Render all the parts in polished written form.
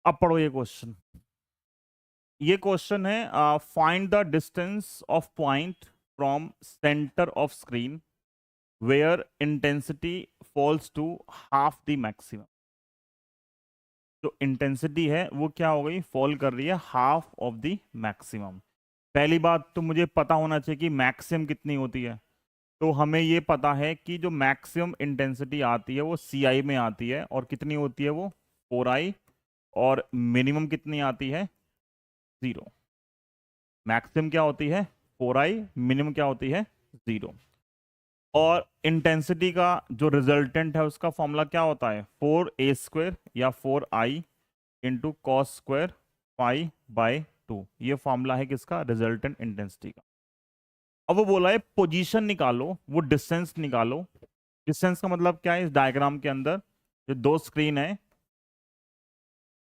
अब पढ़ो ये क्वेश्चन। ये क्वेश्चन है find the distance of point from centre of screen where intensity falls to half the maximum. जो इंटेंसिटी है वो क्या हो गई, फॉल कर रही है हाफ ऑफ द मैक्सिमम। पहली बात तो मुझे पता होना चाहिए कि मैक्सिमम कितनी होती है। तो हमें ये पता है कि जो मैक्सिमम इंटेंसिटी आती है वो CI में आती है, और कितनी होती है वो 4I, और मिनिमम कितनी आती है 0। मैक्सिमम क्या होती है 4I, मिनिमम क्या होती है 0। और इंटेंसिटी का जो रिजल्टेंट है उसका फॉर्मूला क्या होता है 4A² या 4I into cos square pi by 2। ये फॉर्मूला है किसका, रिजल्टेंट इंटेंसिटी का। अब वो बोला है पोजीशन निकालो, वो डिस्टेंस निकालो। डिस्टेंस का मतलब क्या है, इस डायग्राम के अंदर जो दो स्क्रीन है,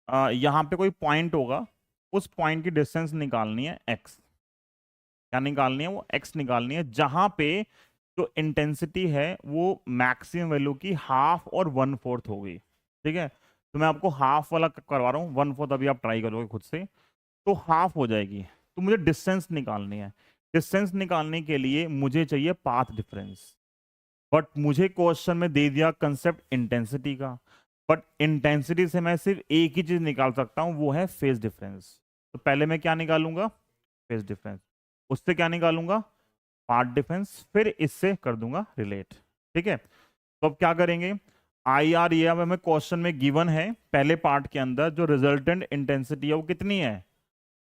यहाँ पे कोई पॉइंट होगा, उस पॉइंट की डिस्टेंस निकालनी है x। क्या निकालनी है, वो x निकालनी है, जहां पे जो इंटेंसिटी है वो मैक्सिमम वैल्यू की हाफ और 1/4 होगी। ठीक है, तो मैं आपको हाफ वाला करवा रहा हूँ, 1/4 अभी आप ट्राई करोगे खुद से, तो हाफ हो जाएगी। तो मुझे डिस्टेंस निकालनी है। डिस्टेंस निकालने के लिए मुझे चाहिए पाथ डिफरेंस, बट मुझे क्वेश्चन में दे दिया कंसेप्ट इंटेंसिटी का। बट इंटेंसिटी से मैं सिर्फ एक ही चीज निकाल सकता हूं, वो है फेज डिफरेंस। तो पहले मैं क्या निकालूंगा, फेज डिफरेंस। उससे क्या निकालूंगा, पाथ डिफरेंस, फिर इससे कर दूंगा रिलेट। ठीक है, तो अब क्या करेंगे, IR ये अब हमें क्वेश्चन में गिवन है, पहले पार्ट के अंदर जो रिजल्टेंट इंटेंसिटी है वो कितनी है,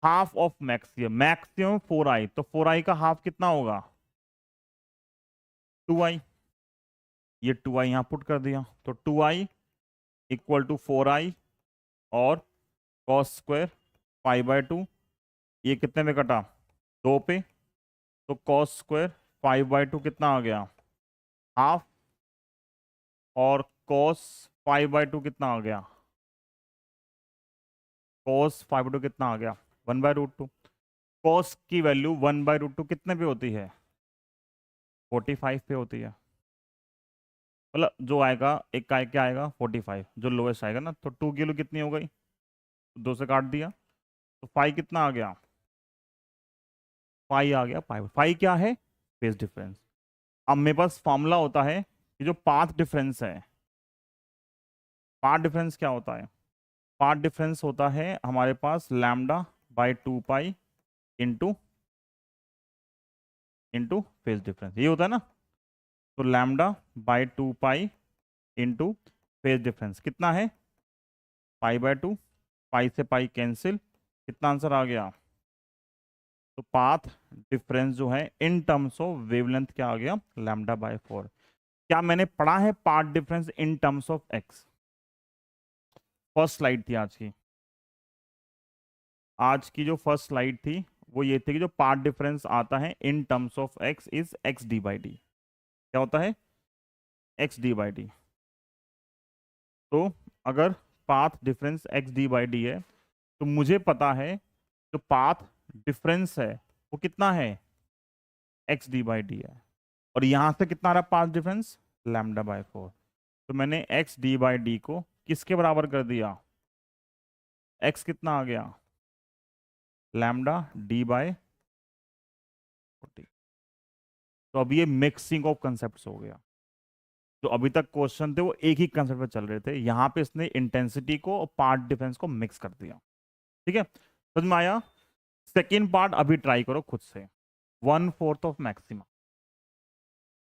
half of maximum. Maximum 4I, तो 4I का हाफ कितना होगा 2I। ये 2I यहां पुट कर दिया, तो 2I इक्वल टू 4I और कॉस स्क्वायर π/2। ये कितने में कटा, 2 पे, तो कॉस स्क्वायर π/2 कितना आ गया, हाफ, और कॉस π/2 कितना आ गया, कॉस π/2 कितना आ गया 1/√2। कॉस की वैल्यू 1/√2 कितने पे होती है, 45 पे होती है। मतलब जो आएगा एक का क्या आएगा 45, जो लोएस्ट आएगा ना, तो 2 किलो कितनी हो गई, 2 से काट दिया, तो फाई कितना आ गया, फाई आ गया, फाई क्या है, फेज डिफरेंस। अब मेरे पास फॉर्मूला होता है कि जो पाथ डिफरेंस है, पाथ डिफरेंस क्या होता है, पाथ डिफरेंस होता है हमारे पास λ/2π इंटू इंटू फेज डिफरेंस, ये होता है ना। तो λ/2π इंटू फेज डिफरेंस कितना है π/2, पाई से पाई कैंसिल, कितना आंसर आ गया। तो पाथ डिफरेंस जो है इन टर्म्स ऑफ वेवलेंथ क्या आ गया, λ/4। क्या मैंने पढ़ा है path difference in terms of x। First slide थी आज की, आज की जो फर्स्ट स्लाइड थी वो ये थी कि जो पाथ डिफरेंस आता है in terms of x is x/d/d। क्या होता है, x/d/d। तो अगर पाथ डिफरेंस x/d/d है, तो मुझे पता है जो पाथ डिफरेंस है वो कितना है, x/d/d है, और यहां से कितना आ रहा पाथ डिफरेंस λ/4। तो मैंने x/d/d को किसके बराबर कर दिया, x कितना आ गया λ/d/40। तो अब ये मिक्सिंग ऑफ कंसेप्ट्स हो गया। जो अभी तक क्वेश्चन थे वो एक ही कंसेप्ट पे चल रहे थे, यहां पे इसने इंटेंसिटी को और पार्ट डिफरेंस को मिक्स कर दिया। ठीक है, समझ में आया। सेकेंड पार्ट अभी ट्राई करो खुद से, 1/4 ऑफ मैक्सिमम।